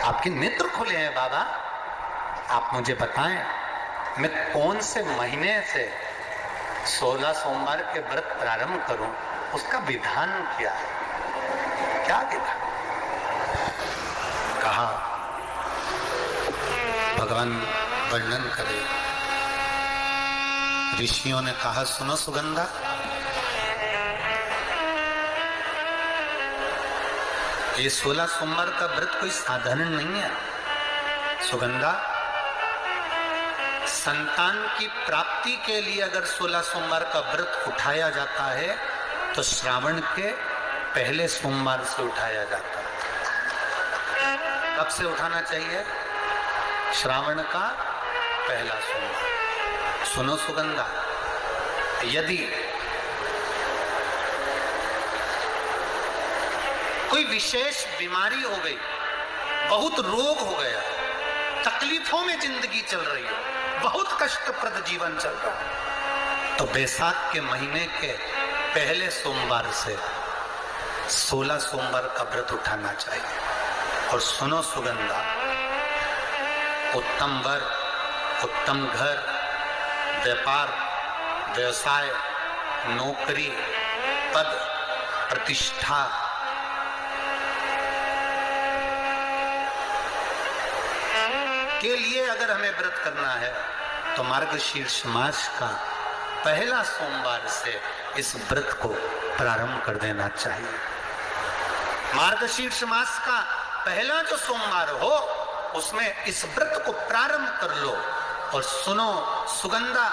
आपके नेत्र खुले हैं बाबा, आप मुझे बताएं मैं कौन से महीने से 16 सोमवार के व्रत प्रारंभ करूं, उसका विधान क्या है? क्या विधान? कहा भगवान वर्णन करे। ऋषियों ने कहा सुनो सुगंधा, ये 16 सोमवार का व्रत कोई साधारण नहीं है। सुगंधा, संतान की प्राप्ति के लिए अगर 16 सोमवार का व्रत उठाया जाता है तो श्रावण के पहले सोमवार से उठाया जाता है। कब से उठाना चाहिए? श्रावण का पहला सोमवार। सुनो सुगंधा, यदि कोई विशेष बीमारी हो गई, बहुत रोग हो गया, तकलीफों में जिंदगी चल रही हो, बहुत कष्टप्रद जीवन चल रहा है, तो बैसाख के महीने के पहले सोमवार से 16 सोमवार का व्रत उठाना चाहिए। और सुनो सुगंधा, उत्तम वर, उत्तम घर, व्यापार, व्यवसाय, नौकरी, पद, प्रतिष्ठा, के लिए अगर हमें व्रत करना है तो मार्गशीर्ष मास का पहला सोमवार से इस व्रत को प्रारंभ कर देना चाहिए। मार्गशीर्ष मास का पहला जो सोमवार हो उसमें इस व्रत को प्रारंभ कर लो। और सुनो सुगंधा,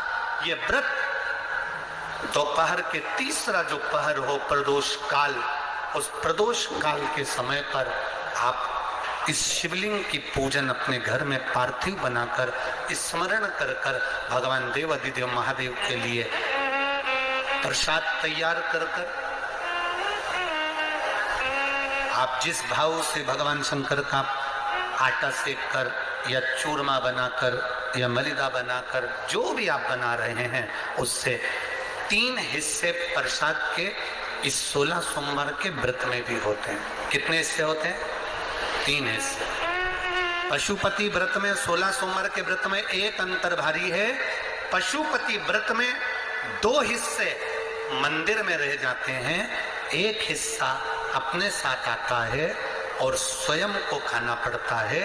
ये व्रत दोपहर के तीसरा जो पहर हो, प्रदोष काल, उस प्रदोष काल के समय पर आप इस शिवलिंग की पूजन अपने घर में पार्थिव बनाकर स्मरण कर कर भगवान देवाधिदेव महादेव के लिए प्रसाद तैयार कर कर, आप जिस भाव से भगवान शंकर का आटा सेक कर या चूरमा बनाकर या मलिदा बनाकर जो भी आप बना रहे हैं, उससे 3 हिस्से प्रसाद के इस 16 सोमवार के व्रत में भी होते हैं। कितने हिस्से होते हैं? 3 हिस्से। पशुपति व्रत में 16 सोमवार के व्रत में एक अंतर भारी है। पशुपति व्रत में 2 हिस्से मंदिर में रह जाते हैं, एक हिस्सा अपने साथ आता है और स्वयं को खाना पड़ता है।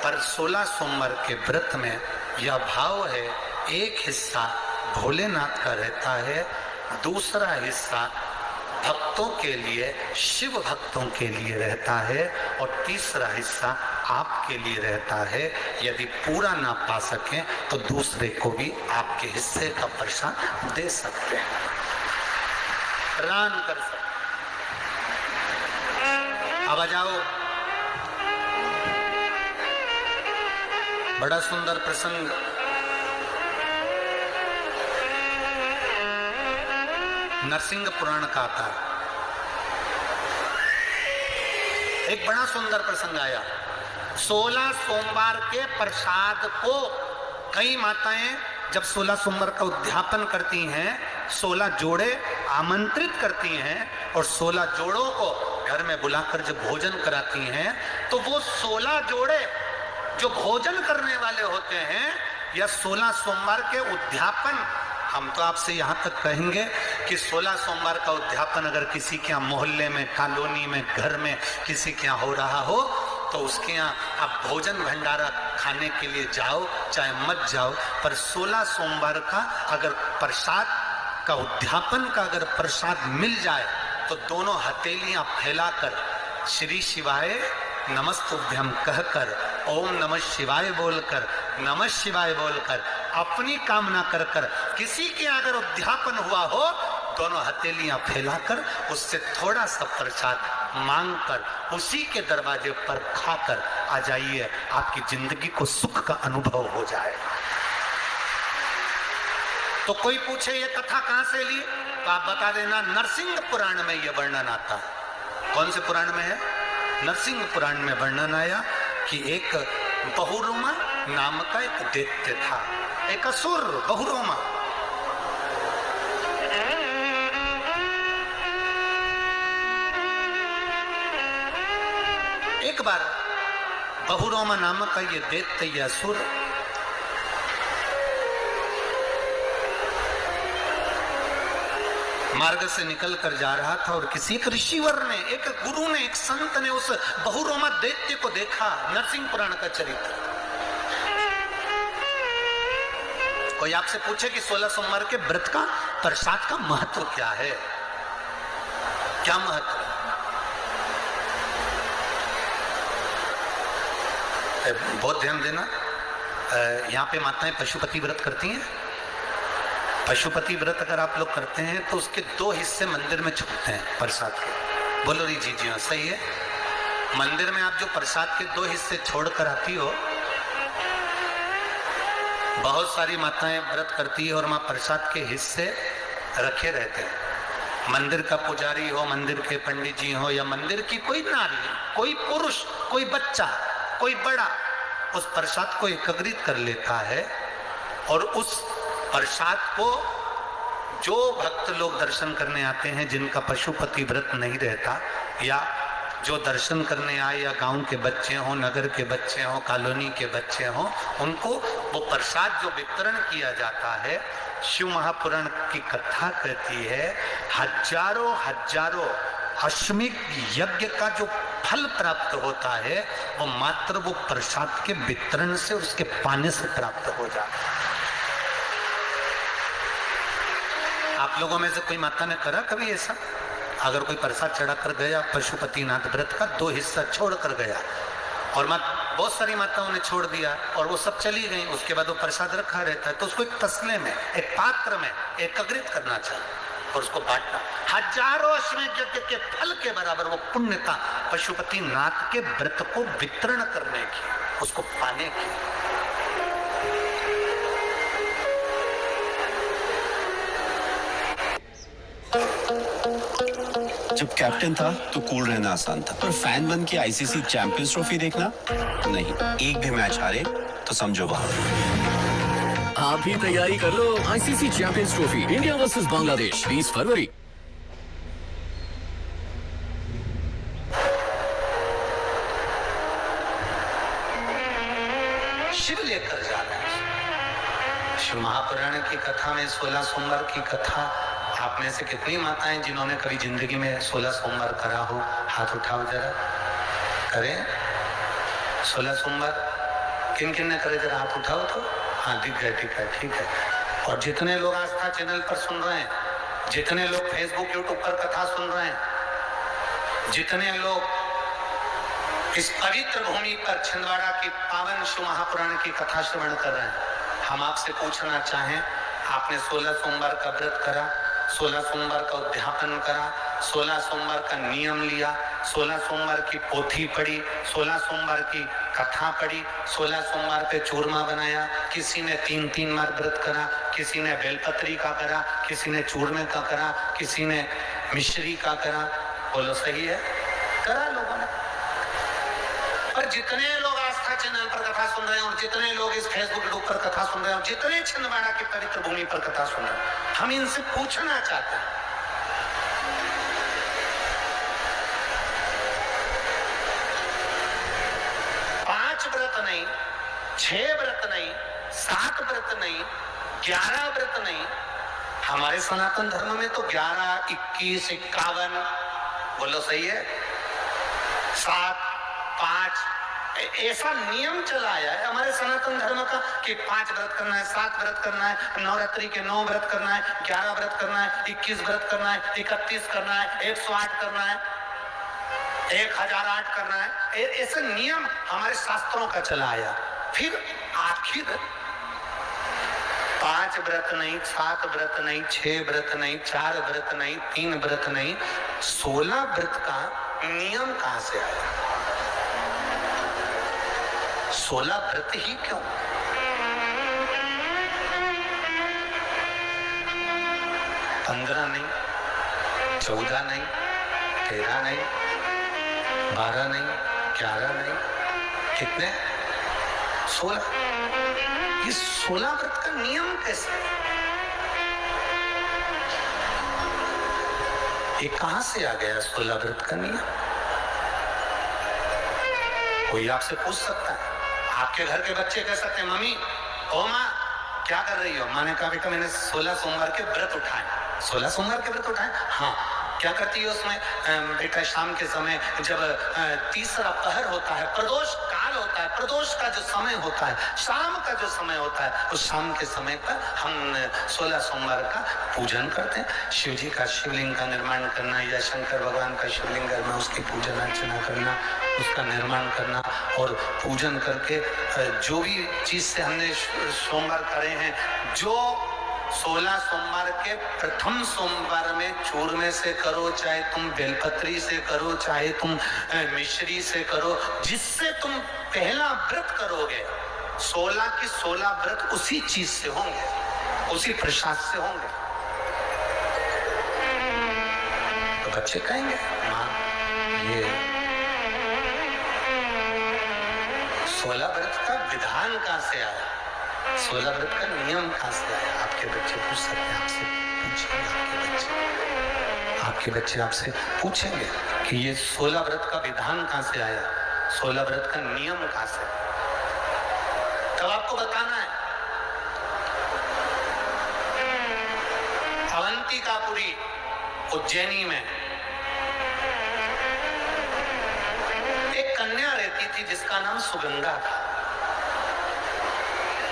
पर 16 सोमवार के व्रत में यह भाव है, एक हिस्सा भोलेनाथ का रहता है, दूसरा हिस्सा भक्तों के लिए, शिव भक्तों के लिए रहता है, और तीसरा हिस्सा आपके लिए रहता है। यदि पूरा ना पा सकें तो दूसरे को भी आपके हिस्से का प्रसाद दे सकते हैं, दान कर सकते हैं। अब आ जाओ, बड़ा सुंदर प्रसंग नरसिंह पुराण का आता है। एक बड़ा सुंदर प्रसंग आया। 16 सोमवार के प्रसाद को कई माताएं जब 16 सोमवार का उद्यापन करती हैं, 16 जोड़े आमंत्रित करती हैं और 16 जोड़ों को घर में बुलाकर जब भोजन कराती हैं, तो वो 16 जोड़े जो भोजन करने वाले होते हैं या 16 सोमवार के उद्यापन, हम तो आपसे यहाँ तक कहेंगे कि 16 सोमवार का उद्यापन अगर किसी के यहाँ मोहल्ले में, कॉलोनी में, घर में किसी के यहाँ हो रहा हो तो उसके यहाँ आप भोजन भंडारा खाने के लिए जाओ चाहे मत जाओ, पर 16 सोमवार का अगर प्रसाद का उद्यापन का अगर प्रसाद मिल जाए तो दोनों हथेलियां फैलाकर श्री शिवाय नमस्तुभ्यम कहकर, ओम नमः शिवाय बोलकर, नमः शिवाय बोलकर अपनी कामना कर कर, किसी के अगर उद्यापन हुआ हो, दोनों हथेलियां फैलाकर उससे थोड़ा सा प्रसाद मांगकर उसी के दरवाजे पर खाकर आ जाइए, आपकी जिंदगी को सुख का अनुभव हो जाए। तो कोई पूछे ये कथा कहां से ली, तो आप बता देना नरसिंह पुराण में यह वर्णन आता है। कौन से पुराण में है? नरसिंह पुराण में वर्णन आया कि एक बहुरूमा नाम का एक दैत्य था, एक असुर बहुरूमा। एक बार बहुरोमा नामक का ये दैत्य या असुर मार्ग से निकल कर जा रहा था और किसी एक ऋषिवर ने, एक गुरु ने, एक संत ने उस बहुरोमा दैत्य को देखा। नरसिंह पुराण का चरित्र। कोई आपसे पूछे कि 16 सोमवार के व्रत का प्रसाद का महत्व क्या है, क्या महत्व है? बहुत ध्यान देना, यहाँ पे माताएं पशुपति व्रत करती हैं। पशुपति व्रत अगर आप लोग करते हैं तो उसके 2 हिस्से मंदिर में छूटते हैं प्रसाद के। बोलो री जी जी हाँ सही है। मंदिर में आप जो प्रसाद के 2 हिस्से छोड़कर आती हो, बहुत सारी माताएं व्रत करती है और वहां प्रसाद के हिस्से रखे रहते हैं। मंदिर का पुजारी हो, मंदिर के पंडित जी हो, या मंदिर की कोई नारी, कोई पुरुष, कोई बच्चा, कोई बड़ा, उस प्रसाद को एकत्रित कर लेता है और उस प्रसाद को जो भक्त लोग दर्शन करने आते हैं, जिनका पशुपति व्रत नहीं रहता, या जो दर्शन करने आए, या गांव के बच्चे हों, नगर के बच्चे हों, कॉलोनी के बच्चे हों, उनको वो प्रसाद जो वितरण किया जाता है, शिव महापुराण की कथा कहती है, हजारों हजारों अश्वमेध यज्ञ का जो फल प्राप्त होता है वो मात्र वो प्रसाद के वितरण से, उसके पाने से प्राप्त हो जाता है। आप लोगों में से कोई माता ने करा कभी ऐसा? अगर कोई प्रसाद चढ़ा कर गया पशुपतिनाथ व्रत का, 2 हिस्सा छोड़ कर गया, और बहुत सारी माताओं ने छोड़ दिया और वो सब चली गई, उसके बाद वो प्रसाद रखा रहता है, तो उसको एक तसले में, एक पात्र में एकत्रित करना चाहिए और उसको बांटना। हजारों अश्वमेध यज्ञ के फल के बराबर वो पुण्यता पशुपतिनाथ के व्रत को वितरण करने की, उसको पाने की। जब कैप्टन था तो कूल रहना आसान था, पर फैन बन के आईसीसी चैंपियंस ट्रॉफी देखना नहीं। एक भी मैच हारे तो समझो बाहर। आप भी तैयारी कर लो ICC champions trophy India versus Bangladesh 20 फरवरी। शिव लेकर जाना है। शिव महापुराण की कथा में 16 सोमवार की कथा, आप में से कितनी माताएं जिन्होंने कभी जिंदगी में 16 सोमवार करा हो, हाथ उठाओ जरा। करें 16 सोमवार किन किन ने करे, जरा हाथ उठाओ तो। हाँ दिख गए, ठीक है, ठीक है। और जितने लोग आस्था चैनल पर सुन रहे हैं, जितने लोग फेसबुक यूट्यूब पर कथा सुन रहे हैं, जितने लोग इस पवित्र भूमि पर छिंदवाड़ा की पावन शिव महापुराण की कथा श्रवण कर रहे हैं, हम आपसे पूछना चाहें, आपने 16 सोमवार का व्रत करा, 16 सोमवार का उद्यापन करा, 16 सोमवार का नियम लिया, 16 सोमवार की पोथी पढ़ी, 16 सोमवार की कथा पढ़ी, 16 सोमवार पे चूरमा बनाया, किसी ने 3-3 बार व्रत करा, किसी ने बेलपत्री का करा, किसी ने चूरमे का करा, किसी ने मिश्री का करा। बोलो सही है? करा लोगों ने। पर जितने लोग आस्था चैनल पर कथा सुन रहे हैं और जितने लोग इस फेसबुक यूट्यूब पर कथा सुन रहे हैं और जितने छिंदवाड़ा की पवित्र भूमि पर कथा सुन रहे हैं, हम इनसे पूछना चाहते हैं, व्रत नहीं, 6 व्रत नहीं, 7 व्रत नहीं, 11 व्रत नहीं, हमारे सनातन धर्म में तो 11, 21, 51, बोलो सही है, 7, 5 ऐसा नियम चलाया है हमारे सनातन धर्म का कि 5 व्रत करना है, 7 व्रत करना है, नवरात्रि के 9 व्रत करना है, 11 व्रत करना है, 21 व्रत करना है, 31 करना है, 108 करना है, 1008 करना है। ऐसे नियम हमारे शास्त्रों का चला आया। फिर आखिर 5 व्रत नहीं, 7 व्रत नहीं, 6 व्रत नहीं, 4 व्रत नहीं, 3 व्रत नहीं, 16 व्रत का नियम कहां से आया? 16 व्रत ही क्यों? पंद्रह नहीं, 14 नहीं, 13 नहीं, 12 नहीं, 11 नहीं, कितने? 16। ये 16 व्रत का नियम कैसे? ये कहां से आ गया 16 व्रत का नियम? कोई आपसे पूछ सकता है, आपके घर के बच्चे कह सकते हैं मम्मी ओ माँ क्या कर रही हो? माँ ने कहा बेटा मैंने 16 सोमवार के व्रत उठाए। 16 सोमवार के व्रत उठाए? हाँ। क्या करती है उसमें? बेटा शाम के समय जब तीसरा पहर होता है, प्रदोष काल होता है, प्रदोष का जो समय होता है, शाम का जो समय होता है, उस शाम के समय पर हम 16 सोमवार का पूजन करते हैं। शिव जी का शिवलिंग का निर्माण करना या शंकर भगवान का शिवलिंग करना, उसकी पूजन अर्चना करना, उसका निर्माण करना और पूजन करके जो भी चीज से हमने सोमवार करे हैं, जो 16 सोमवार के प्रथम सोमवार में चूरमे से करो, चाहे तुम बेलपत्री से करो, चाहे तुम मिश्री से करो, जिससे तुम पहला व्रत करोगे 16 की 16 व्रत उसी चीज से होंगे, उसी प्रसाद से होंगे। तो बच्चे कहेंगे माँ ये 16 व्रत का विधान कहां से आया, 16 व्रत का नियम कहां से आया? आपके बच्चे पूछ सकते हैं, आपसे पूछेंगे, आपके बच्चे आपसे पूछेंगे कि ये 16 व्रत का विधान कहां से आया, 16 व्रत का नियम कहां से आया? तब आपको बताना है। अवंतिकापुरी उज्जैनी में एक कन्या रहती थी जिसका नाम सुगंधा था।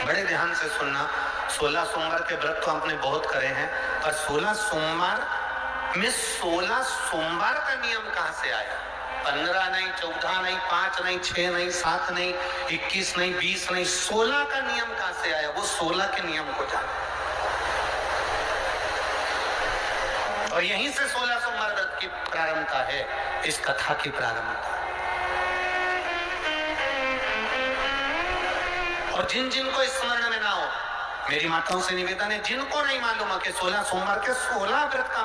बड़े ध्यान से सुनना, 16 सोमवार के व्रत तो आपने बहुत करे हैं, पर 16 सोमवार में 16 सोमवार का नियम कहां से आया? 15 नहीं, 14 नहीं, 5 नहीं, 6 नहीं, 7 नहीं, 21 नहीं, 20 नहीं, 16 का नियम कहां से आया? वो 16 के नियम को जाना। और यहीं से 16 सोमवार व्रत की प्रारंभता है, इस कथा की प्रारंभता। और जिन जिन को स्मरण में ना हो, मेरी माताओं से निवेदन है, जिनको नहीं मालूम है कि 16 सोमवार के 16 व्रत का